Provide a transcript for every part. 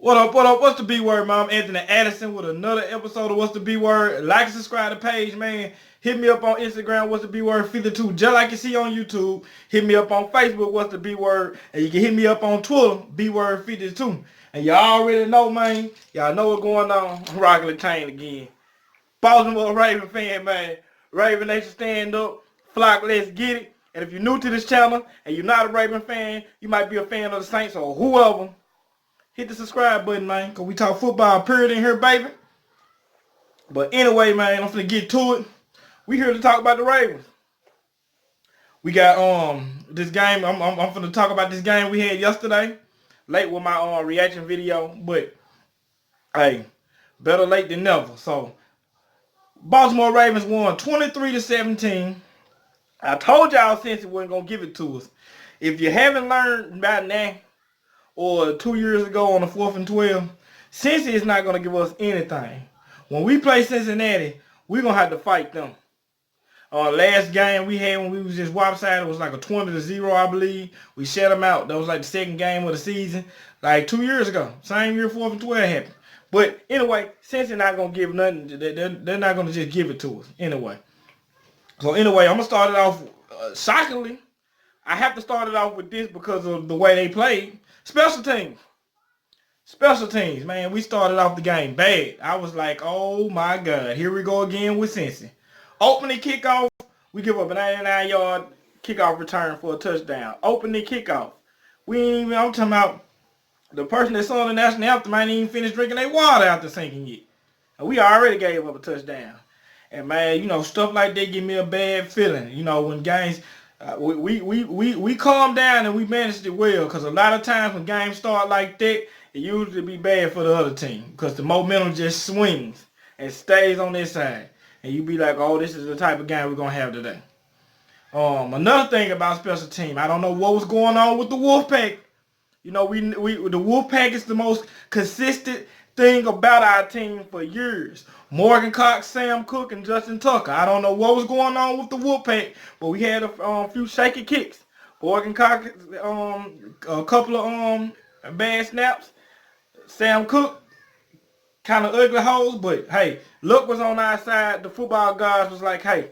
What up, what up? What's the B word, man? I'm Anthony Addison with another episode of What's the B word. Like and subscribe to the page, man. Hit me up on Instagram, What's the B word 52, just like you see on YouTube. Hit me up on Facebook, What's the B word. And you can hit me up on Twitter, B word 52. And y'all already know, man. Y'all know what's going on. I'm rocking the chain again. Baltimore Raven fan, man. Raven Nation stand up. Flock, let's get it. And if you're new to this channel and you're not a Raven fan, you might be a fan of the Saints or whoever. Hit the subscribe button, man, because we talk football period in here, baby. But anyway, man, I'm finna get to it. We here to talk about the Ravens. We got this game. I'm finna talk about this game we had yesterday. Late with my reaction video, but hey, better late than never. So Baltimore Ravens won 23-17. I told y'all since it wasn't gonna give it to us. If you haven't learned by now, or 2 years ago on the 4th and 12, Cincy is not going to give us anything. When we play Cincinnati, we're going to have to fight them. Last game we had when we was just lopsided was like a 20-0, I believe. We shut them out. That was like the second game of the season, like 2 years ago. Same year 4th and 12 happened. But anyway, Cincy not going to give nothing. They're not going to just give it to us anyway. So anyway, I'm going to start it off shockingly. I have to start it off with this because of the way they played. Special teams. Special teams, man. We started off the game bad. I was like, oh my God. Here we go again with Cincy. Opening kickoff, we give up a 99-yard kickoff return for a touchdown. Opening kickoff. I'm talking about the person that sung the national anthem ain't even finished drinking their water after singing it. And we already gave up a touchdown. And man, stuff like that give me a bad feeling. When games... we calmed down and we managed it well, because a lot of times when games start like that, it usually be bad for the other team because the momentum just swings and stays on their side, and you be like, oh, this is the type of game we're gonna have today. Another thing about special team, I don't know what was going on with the Wolfpack. The Wolfpack is the most consistent thing about our team for years. Morgan Cox, Sam Cook, and Justin Tucker. I don't know what was going on with the Wolfpack, but we had a few shaky kicks. Morgan Cox, a couple of bad snaps. Sam Cook, kind of ugly holes, but hey, luck was on our side. The football gods was like, hey,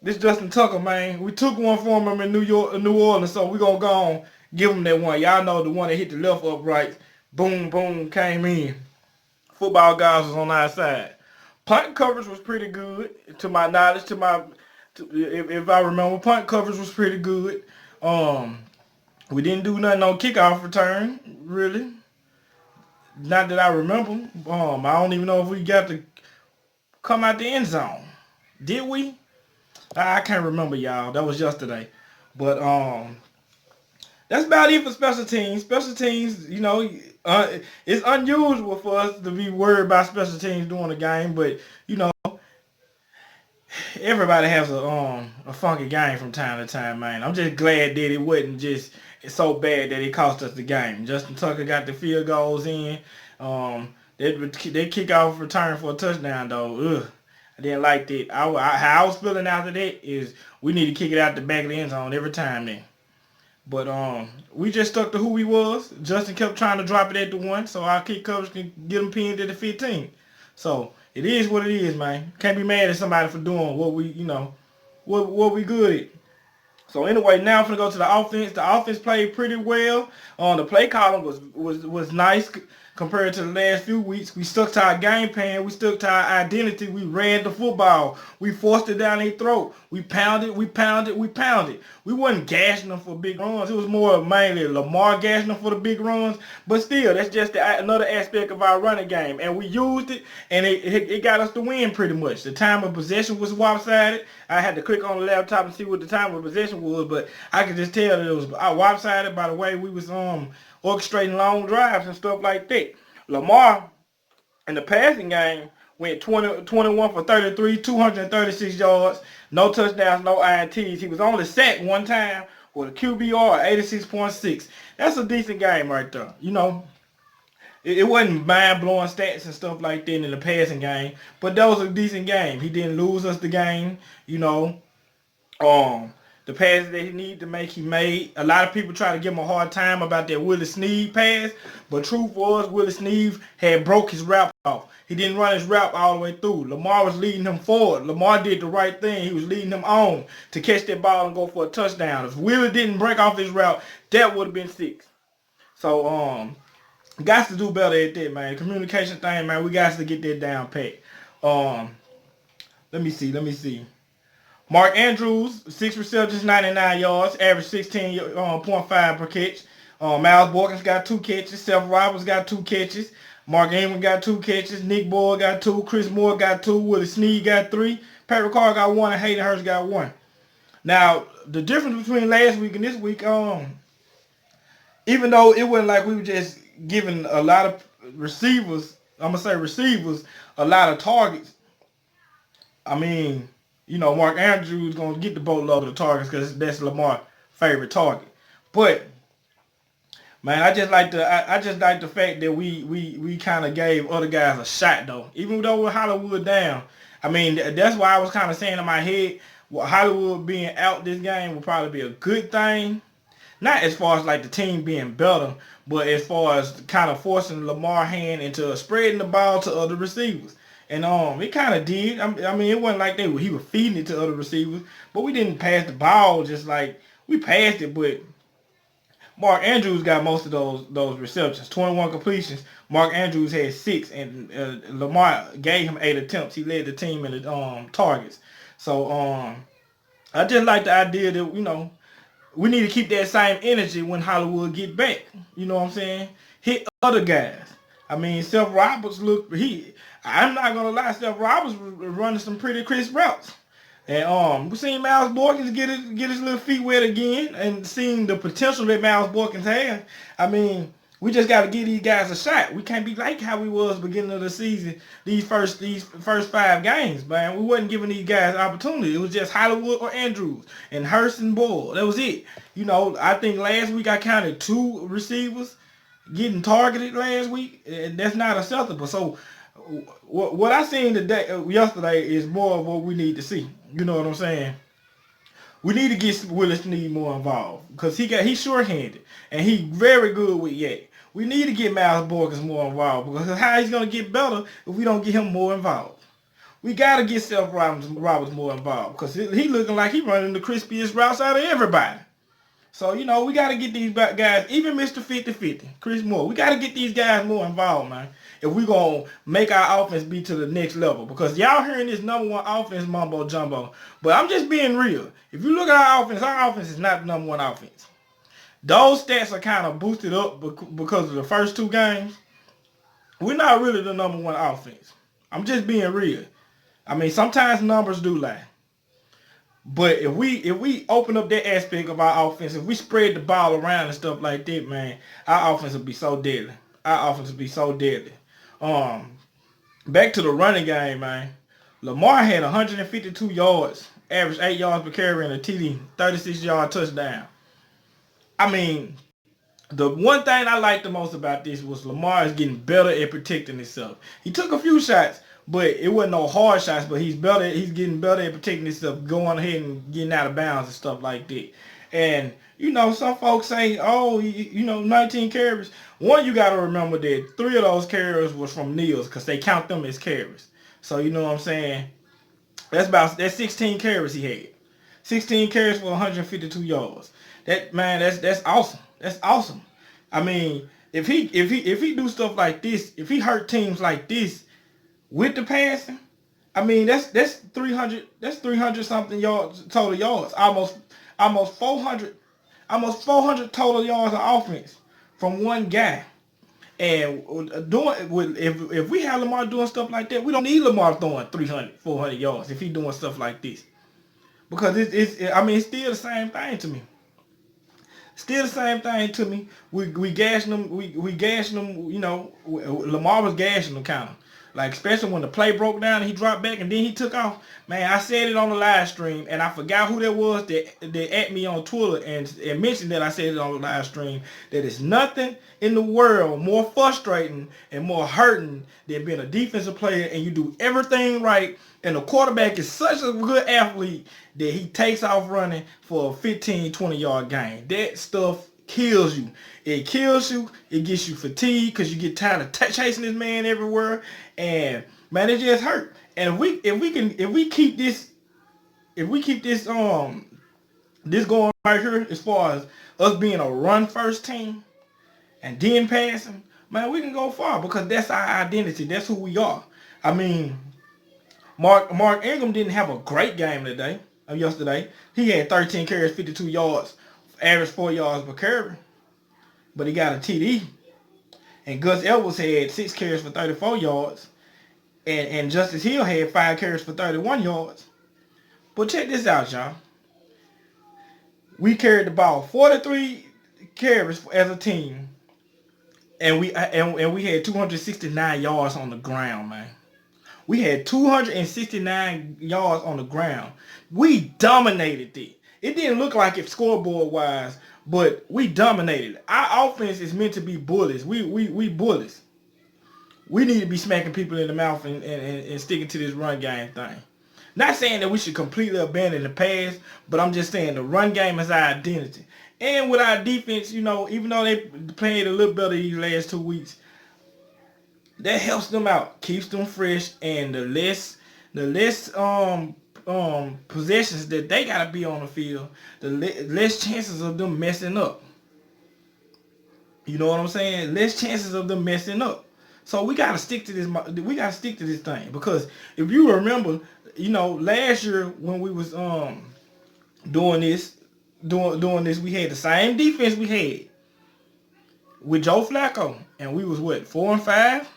this Justin Tucker, man, we took one from him in New Orleans, so we gonna go on, give him that one. Y'all know the one that hit the left upright. Boom, boom, came in. Football guys was on our side. Punt coverage was pretty good, to my knowledge. If I remember, punt coverage was pretty good. We didn't do nothing on kickoff return, really. Not that I remember. I don't even know if we got to come out the end zone. Did we? I can't remember, y'all. That was yesterday. But that's about it for special teams. Special teams, it's unusual for us to be worried about special teams during the game, but everybody has a funky game from time to time, man. I'm just glad that it wasn't just so bad that it cost us the game. Justin Tucker got the field goals in. They kickoff return for a touchdown though. Ugh. I didn't like that. How I was feeling after that is we need to kick it out the back of the end zone every time then. But we just stuck to who we was. Justin kept trying to drop it at the 1, so our kick coverage can get him pinned at the 15. So it is what it is, man. Can't be mad at somebody for doing what we, what we good at. So anyway, now I'm gonna go to the offense. The offense played pretty well. The play column was nice compared to the last few weeks. We stuck to our game plan. We stuck to our identity. We ran the football. We forced it down their throat. We pounded. We wasn't gashing them for big runs. It was more mainly Lamar gashing them for the big runs. But still, that's just another aspect of our running game. And we used it, and it got us to win pretty much. The time of possession was lopsided. I had to click on the laptop and see what the time of possession was, but I could just tell that it was lopsided by the way we was orchestrating long drives and stuff like that. Lamar in the passing game went 21 for 33, 236 yards, no touchdowns, no INTs. He was only sacked one time with a QBR 86.6. That's a decent game right there. It wasn't mind-blowing stats and stuff like that in the passing game, but that was a decent game. He didn't lose us the game, The passes that he needed to make, he made. A lot of people try to give him a hard time about that Willie Snead pass, but truth was Willie Snead had broke his route off. He didn't run his route all the way through. Lamar was leading him forward. Lamar did the right thing. He was leading him on to catch that ball and go for a touchdown. If Willie didn't break off his route, that would have been 6. So, got to do better at that, man. Communication thing, man. We got to get that down pat. Let me see. Mark Andrews, 6 receptions, 99 yards, average 16.5 per catch. Miles Borkins got 2 catches. Seth Roberts got 2 catches. Mark Ingram got 2 catches. Nick Boyle got 2. Chris Moore got 2. Willie Snead got 3. Pat Ricard got 1. And Hayden Hurst got 1. Now, the difference between last week and this week, even though it wasn't like we were just giving a lot of receivers, a lot of targets. I mean, Mark Andrews going to get the boatload of the targets because that's Lamar's favorite target. But man, I just like the fact that we kind of gave other guys a shot though. Even though we're Hollywood down, I mean that's why I was kind of saying in my head, Hollywood being out this game would probably be a good thing. Not as far as like the team being better, but as far as kind of forcing Lamar's hand into spreading the ball to other receivers. And it kind of did. I mean, it wasn't like he was feeding it to other receivers, but we didn't pass the ball just like we passed it. But Mark Andrews got most of those receptions, 21 completions. Mark Andrews had 6, and Lamar gave him 8 attempts. He led the team in the targets. So I just like the idea that we need to keep that same energy when Hollywood get back. You know what I'm saying? Hit other guys. I mean, Seth Roberts I'm not gonna lie, Seth Roberts was running some pretty crisp routes. And we seen Miles Borkins get his little feet wet again, and seeing the potential that Miles Borkins has. I mean, we just got to give these guys a shot. We can't be like how we was beginning of the season. These first 5 games, man, we wasn't giving these guys opportunity. It was just Hollywood or Andrews and Hurst and Boyle. That was it. I think last week I counted 2 receivers getting targeted last week, and that's not acceptable. So what I seen yesterday is more of what we need to see. You know what I'm saying? We need to get Willie Snead more involved because he's short-handed and he's very good with yak. We need to get Miles Borkins more involved because how he's gonna get better if we don't get him more involved. We gotta get Seth Roberts more involved because he looking like he running the crispiest routes out of everybody. So, we got to get these guys, even Mr. 50-50, Chris Moore, we got to get these guys more involved, man, if we're going to make our offense be to the next level. Because y'all hearing this number 1 offense mumbo jumbo. But I'm just being real. If you look at our offense is not the number 1 offense. Those stats are kind of boosted up because of the first 2 games. We're not really the number 1 offense. I'm just being real. I mean, sometimes numbers do lie. But if we open up that aspect of our offense, if we spread the ball around and stuff like that, man, our offense will be so deadly. Back to the running game, man. Lamar had 152 yards, average 8 yards per carry and a TD, 36-yard touchdown. I mean, the one thing I liked the most about this was Lamar is getting better at protecting himself. He took a few shots, but it wasn't no hard shots, but he's getting better at protecting himself, going ahead and getting out of bounds and stuff like that. And, some folks say, 19 carries. One, you got to remember that 3 of those carries was from kneels because they count them as carries. So, you know what I'm saying? That's 16 carries he had. 16 carries for 152 yards. That's awesome. That's awesome. I mean, if he do stuff like this, if he hurt teams like this, with the passing, I mean that's 300 something yards total yards, almost 400 total yards of offense from one guy. And if we have Lamar doing stuff like that, we don't need Lamar throwing 300, 400 yards if he doing stuff like this, because it's still the same thing to me. We gashing them. We gashing them. Lamar was gashing them kind of. Like, especially when the play broke down and he dropped back and then he took off. Man, I said it on the live stream, and I forgot who that was that at me on Twitter and mentioned that I said it on the live stream, that it's nothing in the world more frustrating and more hurting than being a defensive player and you do everything right and the quarterback is such a good athlete that he takes off running for a 15, 20-yard gain. That stuff kills you. It kills you. It gets you fatigued because you get tired of chasing this man everywhere. And man, it just hurt. And if we keep this this going right here, as far as us being a run first team and then passing, man, we can go far because that's our identity. That's who we are. I mean, Mark Ingram didn't have a great game today. Yesterday, he had 13 carries, 52 yards, average 4 yards per carry, but he got a TD. And Gus Edwards had 6 carries for 34 yards, and Justice Hill had 5 carries for 31 yards. But check this out, y'all. We carried the ball 43 carries as a team, and we had 269 yards on the ground, man. We had 269 yards on the ground. We dominated it. It didn't look like it scoreboard-wise, but we dominated it. Our offense is meant to be bullies. We bullies. We need to be smacking people in the mouth and sticking to this run game thing. Not saying that we should completely abandon the pass, but I'm just saying the run game is our identity. And with our defense, you know, even though they played a little better these last 2 weeks, that helps them out, keeps them fresh, and the less possessions that they gotta be on the field, the less chances of them messing up. You know what I'm saying? Less chances of them messing up. So we gotta stick to this. We gotta stick to this thing because if you remember, you know, last year when we was doing this, we had the same defense we had with Joe Flacco, and we was what, 4-5.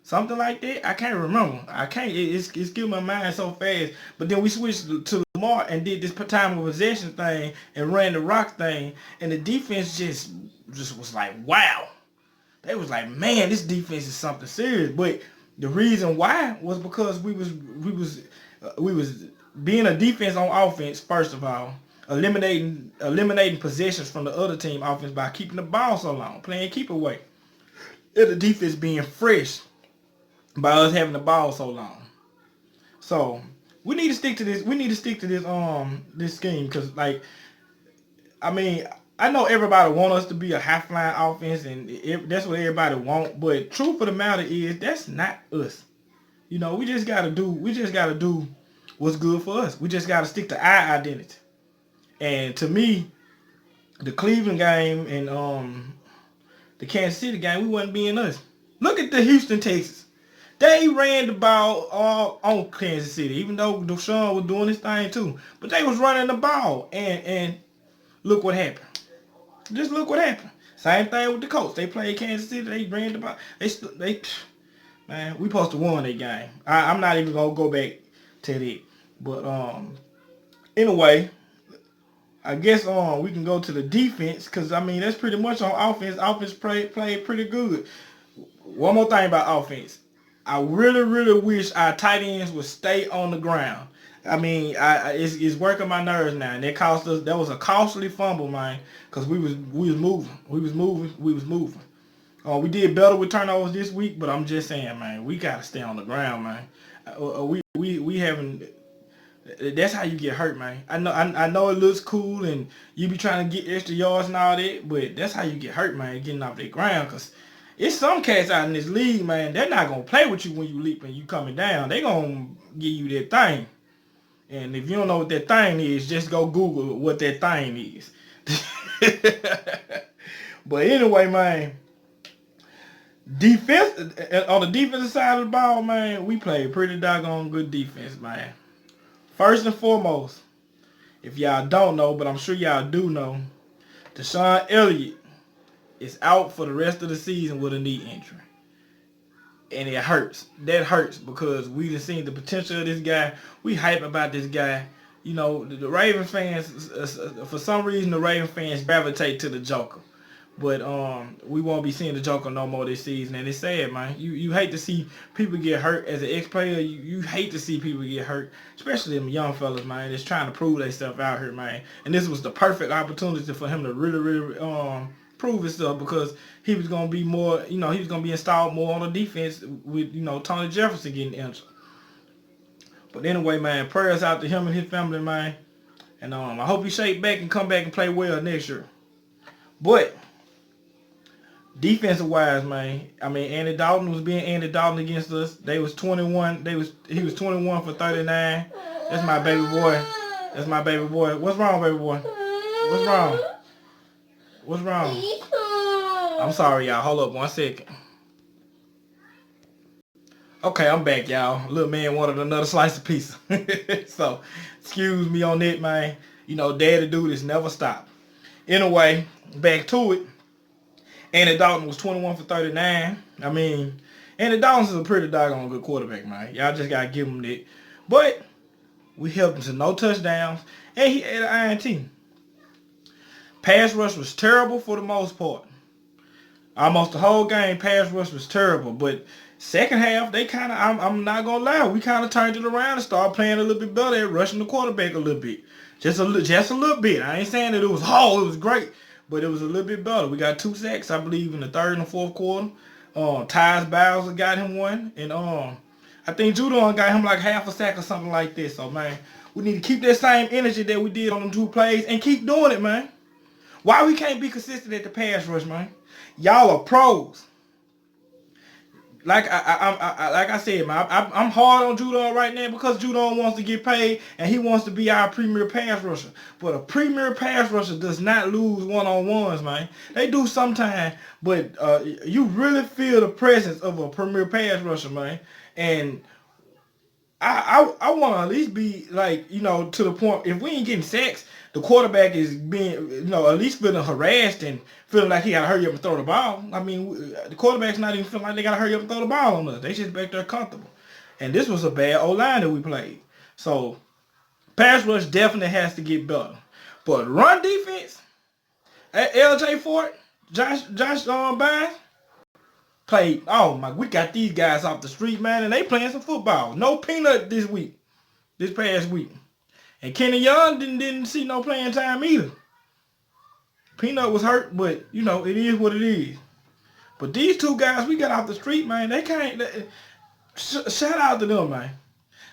Something like that. I can't remember. It's getting my mind so fast. But then we switched to Lamar and did this time of possession thing and ran the rock thing. And the defense just was like, wow. They was like, man, this defense is something serious. But the reason why was because we was being a defense on offense, first of all, eliminating possessions from the other team offense by keeping the ball so long, playing keep away. And the defense being fresh by us having the ball so long. So we need to stick to this. We need to stick to this scheme because, like, I mean, I know everybody want us to be a high flying offense, and that's what everybody want. But truth of the matter is, that's not us. You know, we just gotta do what's good for us. We just gotta stick to our identity. And to me, the Cleveland game and the Kansas City game, we wasn't being us. Look at the Houston Texans. They ran the ball all on Kansas City, even though Deshaun was doing his thing too. But they was running the ball, and look what happened. Just look what happened. Same thing with the Colts. They played Kansas City. They ran the ball. Man, we supposed to win that game. I'm not even gonna go back to that. But anyway, I guess we can go to the defense because I mean that's pretty much on offense. Offense played pretty good. One more thing about offense. I really wish our tight ends would stay on the ground. I mean, it's working my nerves now, and that cost us. That was a costly fumble, man, because we was moving. We did better with turnovers this week, but I'm just saying, man, we gotta stay on the ground, man. We haven't. That's how you get hurt, man. I know it looks cool, and you be trying to get extra yards and all that, but that's how you get hurt, man. Getting off that ground, cause it's some cats out in this league, man. They're not gonna play with you when you leap and you coming down. They gonna give you that thing. And if you don't know what that thing is, just go Google what that thing is. But anyway, man, on the defensive side of the ball, man, we played pretty doggone good defense, man. First and foremost, if y'all don't know, but I'm sure y'all do know, Deshaun Elliott is out for the rest of the season with a knee injury. And it hurts. That hurts because we done seen the potential of this guy. We hype about this guy. You know, the Raven fans, for some reason, the Raven fans gravitate to the Joker. But we won't be seeing the Joker no more this season, and it's sad, man. You hate to see people get hurt as an ex-player. You hate to see people get hurt, especially them young fellas, man. Just trying to prove themselves out here, man. And this was the perfect opportunity for him to really prove himself, because he was gonna be more, he was gonna be installed more on the defense with Tony Jefferson getting injured. But anyway, man, prayers out to him and his family, man. And I hope he shake back and come back and play well next year. But defensive wise, man, I mean, Andy Dalton was being Andy Dalton against us. They was 21. He was 21 for 39. That's my baby boy. That's my baby boy. What's wrong, baby boy? What's wrong? What's wrong? I'm sorry, y'all. Hold up 1 second. Okay, I'm back, y'all. Little man wanted another slice of pizza. So, excuse me on that, man. Daddy do this, never stop. Anyway, back to it. Andy Dalton was 21 for 39. I mean, Andy Dalton's a pretty doggone good quarterback, man. Y'all just got to give him that. But we held him to no touchdowns, and he had an INT. Pass rush was terrible for the most part. Almost the whole game, pass rush was terrible. But second half, they kind of, I'm not going to lie, we kind of turned it around and started playing a little bit better at rushing the quarterback a little bit. Just a little bit. I ain't saying that it was great, but it was a little bit better. We got 2 sacks, I believe, in the third and fourth quarter. Tyus Bowser got him one. And I think Judon got him like half a sack or something like this. So, man, we need to keep that same energy that we did on them 2 plays and keep doing it, man. Why we can't be consistent at the pass rush, man? Y'all are pros. Like I said, man, I'm hard on Judon right now because Judon wants to get paid and he wants to be our premier pass rusher. But a premier pass rusher does not lose one-on-ones, man. They do sometimes, but you really feel the presence of a premier pass rusher, man. And I want to at least be like, to the point, if we ain't getting sacks, the quarterback is being, at least feeling harassed and feeling like he got to hurry up and throw the ball. I mean, the quarterback's not even feeling like they got to hurry up and throw the ball on us. They just back there comfortable. And this was a bad O-line that we played. So, pass rush definitely has to get better. But run defense, LJ Fort, Josh Bynes, played, we got these guys off the street, man, and they playing some football. No Peanut this past week. And Kenny Young didn't see no playing time either. Peanut was hurt, but, it is what it is. But these 2 guys we got off the street, man, they can't, shout out to them, man.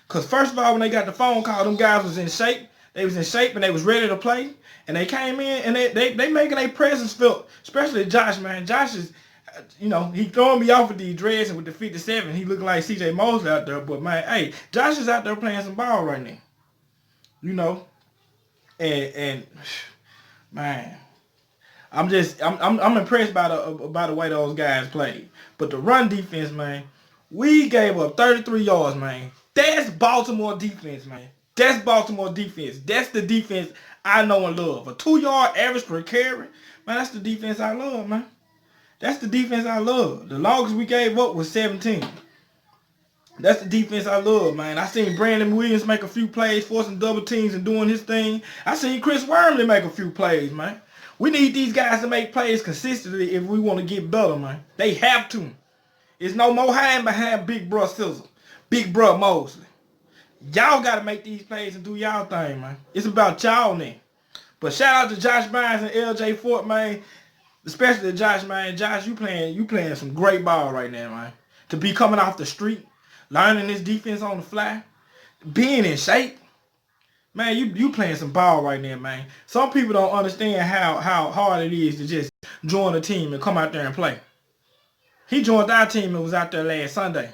Because first of all, when they got the phone call, them guys was in shape. They was in shape and they was ready to play. And they came in and they making their presence felt, especially Josh, man. Josh is, he throwing me off with these dreads and with the 57. He looking like C.J. Mosley out there. But, man, hey, Josh is out there playing some ball right now. And man, I'm impressed by the way those guys played. But the run defense, man, we gave up 33 yards, man. That's Baltimore defense, man. That's Baltimore defense. That's the defense I know and love. A 2-yard average per carry, man, that's the defense I love, man. That's the defense I love. The longest we gave up was 17. That's the defense I love, man. I seen Brandon Williams make a few plays, forcing double teams and doing his thing. I seen Chris Wormley make a few plays, man. We need these guys to make plays consistently if we want to get better, man. They have to. There's no more hiding behind Big Bro Sizzle, Big Bro Mosley. Y'all got to make these plays and do y'all thing, man. It's about y'all now. But shout out to Josh Bynes and LJ Fort, man. Especially Josh, man. Josh, you playing some great ball right now, man. To be coming off the street, learning this defense on the fly, being in shape. Man, you playing some ball right now, man. Some people don't understand how hard it is to just join a team and come out there and play. He joined our team and was out there last Sunday.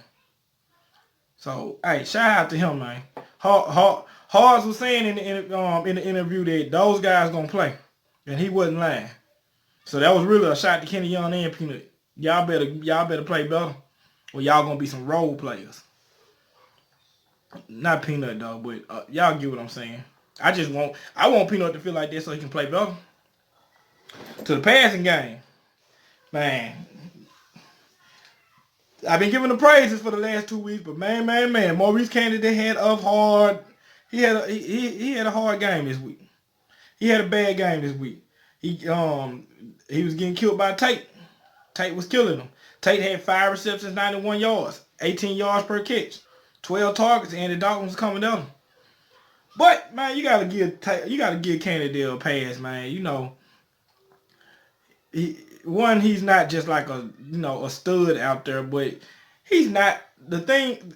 So, hey, shout out to him, man. Hards was saying in the interview that those guys gonna play, and he wasn't lying. So that was really a shot to Kenny Young and Peanut. Y'all better play better, or y'all gonna be some role players. Not Peanut though, but y'all get what I'm saying. I want Peanut to feel like this so he can play better. To the passing game, man. I've been giving the praises for the last 2 weeks, but man, Maurice Kennedy had a hard. He had a hard game this week. He had a bad game this week. He was getting killed by Tate. Tate was killing him. Tate had 5 receptions, 91 yards, 18 yards per catch, 12 targets, and the Dalton was coming down. But man, you gotta give Cannondale a pass, man. He's not just like a stud out there, but he's not the thing.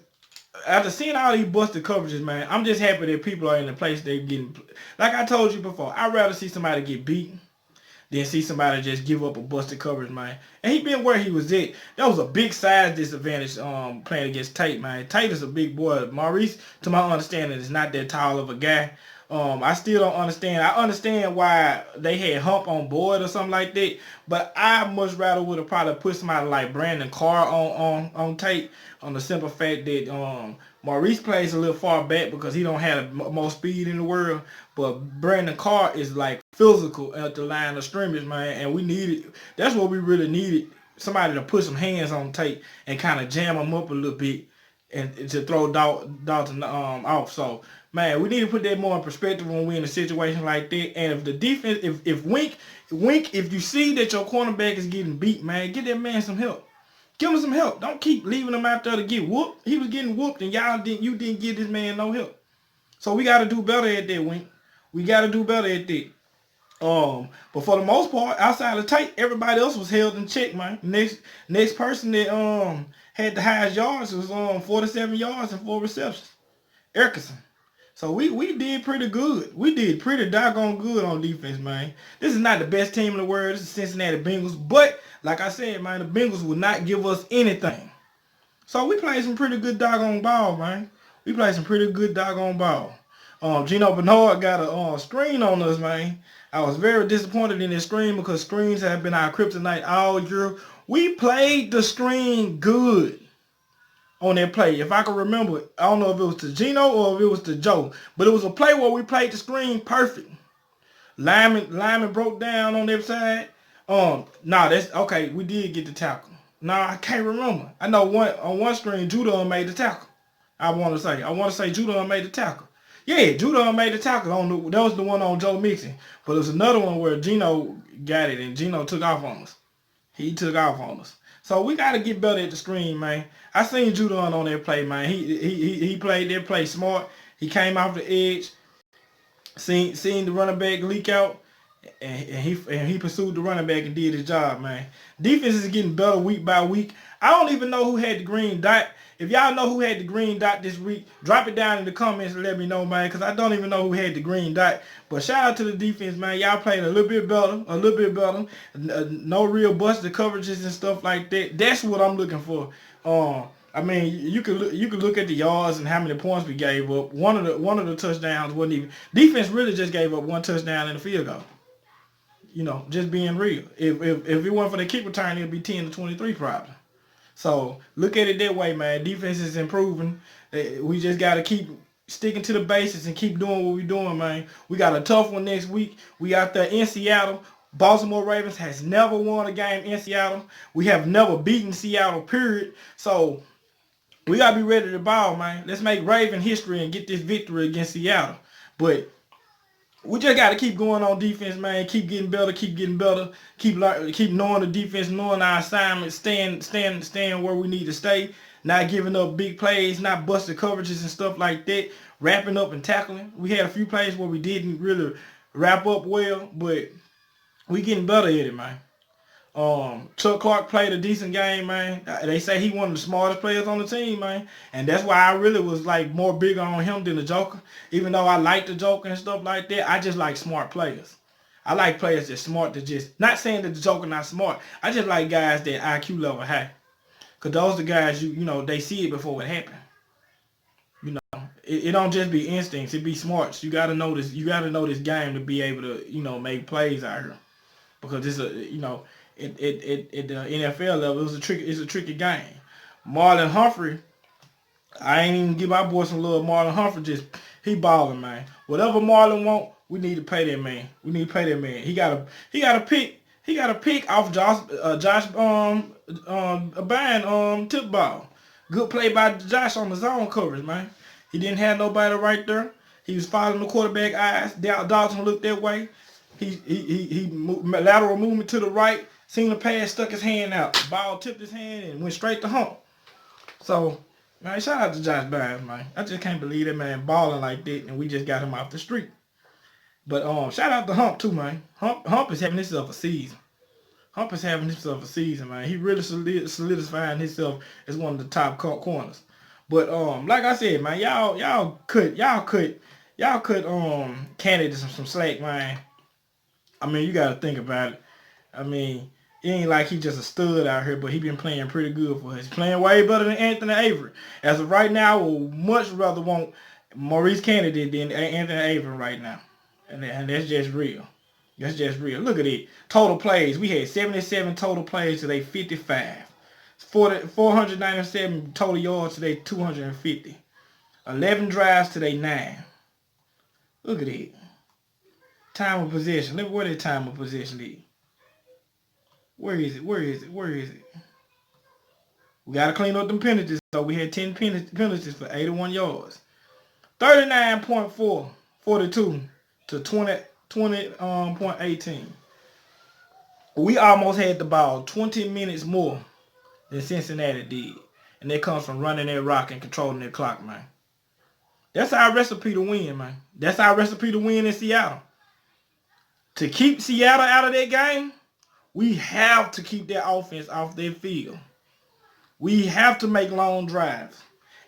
After seeing all these busted coverages, man, I'm just happy that people are in the place they're getting. Like I told you before, I'd rather see somebody get beaten than see somebody just give up a busted coverage, man. And he been where he was at. That was a big size disadvantage playing against Tate, man. Tate is a big boy. Maurice, to my understanding, is not that tall of a guy. I still don't understand. I understand why they had Hump on board or something like that, but I much rather would have probably put somebody like Brandon Carr on Tate on the simple fact that Maurice plays a little far back because he don't have the most speed in the world, but Brandon Carr is like physical at the line of scrimmage, man, and we needed. That's what we really needed. Somebody to put some hands on Tate and kind of jam him up a little bit and to throw Dalton off. So, man, we need to put that more in perspective when we're in a situation like that. And if the defense, if Wink, if you see that your cornerback is getting beat, man, get that man some help. Give him some help. Don't keep leaving him out there to get whooped. He was getting whooped, and you didn't give this man no help. So we got to do better at that, Wink. We got to do better at that. But for the most part, outside of Tate, everybody else was held in check, man. Next person that had the highest yards was 47 yards and 4 receptions. Erkison. So we did pretty good. We did pretty doggone good on defense, man. This is not the best team in the world. This is Cincinnati Bengals. But, like I said, man, the Bengals would not give us anything. So we played some pretty good doggone ball, man. We played some pretty good doggone ball. Gino Bernard got a screen on us, man. I was very disappointed in this screen because screens have been our kryptonite all year. We played the screen good on that play. If I can remember, I don't know if it was to Gino or if it was to Joe, but it was a play where we played the screen perfect. Lyman broke down on their side. That's okay. We did get the tackle. I can't remember. I know on one screen, Judon made the tackle. I want to say Judon made the tackle. Yeah, Judon made the tackle. That was the one on Joe Mixon. But there's another one where Gino got it and Gino took off on us. He took off on us. So we got to get better at the screen, man. I seen Judon on that play, man. He played that play smart. He came off the edge, seen the running back leak out, and he pursued the running back and did his job, man. Defense is getting better week by week. I don't even know who had the green dot. If y'all know who had the green dot this week, drop it down in the comments and let me know, man, because I don't even know who had the green dot. But shout out to the defense, man. Y'all played a little bit better. No real busted coverages and stuff like that. That's what I'm looking for. I mean, you could look at the yards and how many points we gave up. One of the touchdowns wasn't even. Defense really just gave up one touchdown and a field goal. Just being real. If it wasn't for the kick return, it'd be 10-23 probably. So look at it that way, man. Defense is improving. We just got to keep sticking to the basics and keep doing what we're doing, man. We got a tough one next week. We out there in Seattle. Baltimore Ravens has never won a game in Seattle. We have never beaten Seattle, period. So we got to be ready to ball, man. Let's make Raven history and get this victory against Seattle. But we just got to keep going on defense, man. Keep getting better. Keep knowing the defense, knowing our assignments, staying where we need to stay, not giving up big plays, not busting coverages and stuff like that, wrapping up and tackling. We had a few plays where we didn't really wrap up well, but we getting better at it, man. Chuck Clark played a decent game, man. They say he one of the smartest players on the team, man. And that's why I really was like more bigger on him than the Joker. Even though I like the Joker and stuff like that, I just like smart players. I like players that's smart to just, not saying that the Joker not smart. I just like guys that IQ level high. Because those are the guys, they see it before it happens. It don't just be instincts, it be smarts. You gotta know this game to be able to, make plays out here. Because it's at the NFL level, it's a tricky game. Marlon Humphrey, I ain't even give my boy some love. Marlon Humphrey he balling, man. Whatever Marlon want, we need to pay that man. He got a pick off Josh Band tip ball. Good play by Josh on the zone coverage, man. He didn't have nobody right there. He was following the quarterback eyes. Dalton looked that way. He lateral movement to the right, seen the pass, stuck his hand out. Ball tipped his hand and went straight to Hump. So, man, shout out to Josh Bynes, man. I just can't believe that man balling like that, and we just got him off the street. But shout out to Hump too, man. Hump is having himself a season. Hump is having himself a season, man. He really solidifying himself as one of the top corners. But like I said, man, y'all cut Kennedy some slack, man. I mean, you gotta think about it. I mean, it ain't like he just a stud out here, but he been playing pretty good for us. He's playing way better than Anthony Avery. As of right now, I would much rather want Maurice Kennedy than Anthony Avery right now. And that's just real. That's just real. Look at it. Total plays. We had 77 total plays today, 55. 497 total yards today, 250. 11 drives today, 9. Look at it. Time of possession. Look where the time of possession is. Where is it? Where is it? Where is it? We got to clean up them penalties. So we had 10 penalties for 81 yards. 39.4, 42 to 20.18. We almost had the ball 20 minutes more than Cincinnati did. And that comes from running that rock and controlling that clock, man. That's our recipe to win, man. That's our recipe to win in Seattle. To keep Seattle out of that game, we have to keep that offense off their field. We have to make long drives.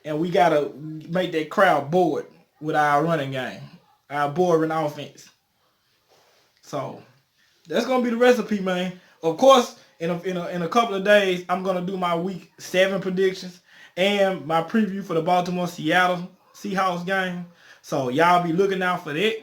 And we got to make that crowd bored with our running game. Our boring offense. So, that's going to be the recipe, man. Of course, in a couple of days, I'm going to do my week 7 predictions and my preview for the Baltimore-Seattle Seahawks game. So, y'all be looking out for that.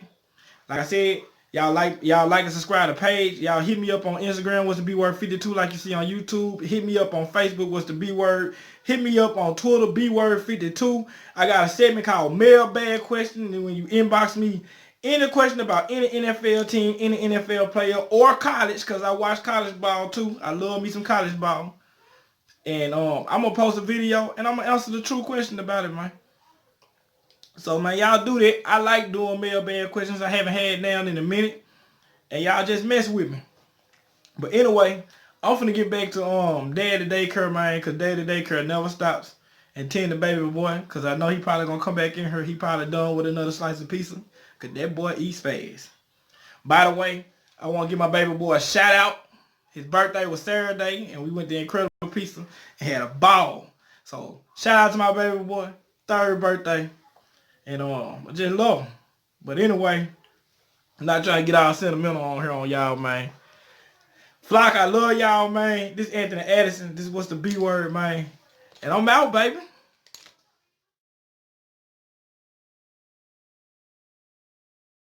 Like I said, y'all like and subscribe to the page. Y'all hit me up on Instagram, what's the B word 52, like you see on YouTube. Hit me up on Facebook, what's the B word. Hit me up on Twitter, B word 52. I got a segment called Mailbag Question. And when you inbox me any question about any NFL team, any NFL player, or college, because I watch college ball too. I love me some college ball. And I'm going to post a video and I'm going to answer the true question about it, man. So, man, y'all do that. I like doing mailbag questions. I haven't had down in a minute. And y'all just mess with me. But anyway, I'm finna get back to Daddy Daycare, man, because Daddy Daycare never stops and tend the baby boy, because I know he probably going to come back in here. He probably done with another slice of pizza, because that boy eats fast. By the way, I want to give my baby boy a shout out. His birthday was Saturday, and we went to Incredible Pizza and had a ball. So, shout out to my baby boy. 3rd birthday. And I just love him. But anyway, I'm not trying to get all sentimental on here on y'all, man. Flock, I love y'all, man. This is Anthony Addison. This is what's the B word, man. And I'm out, baby.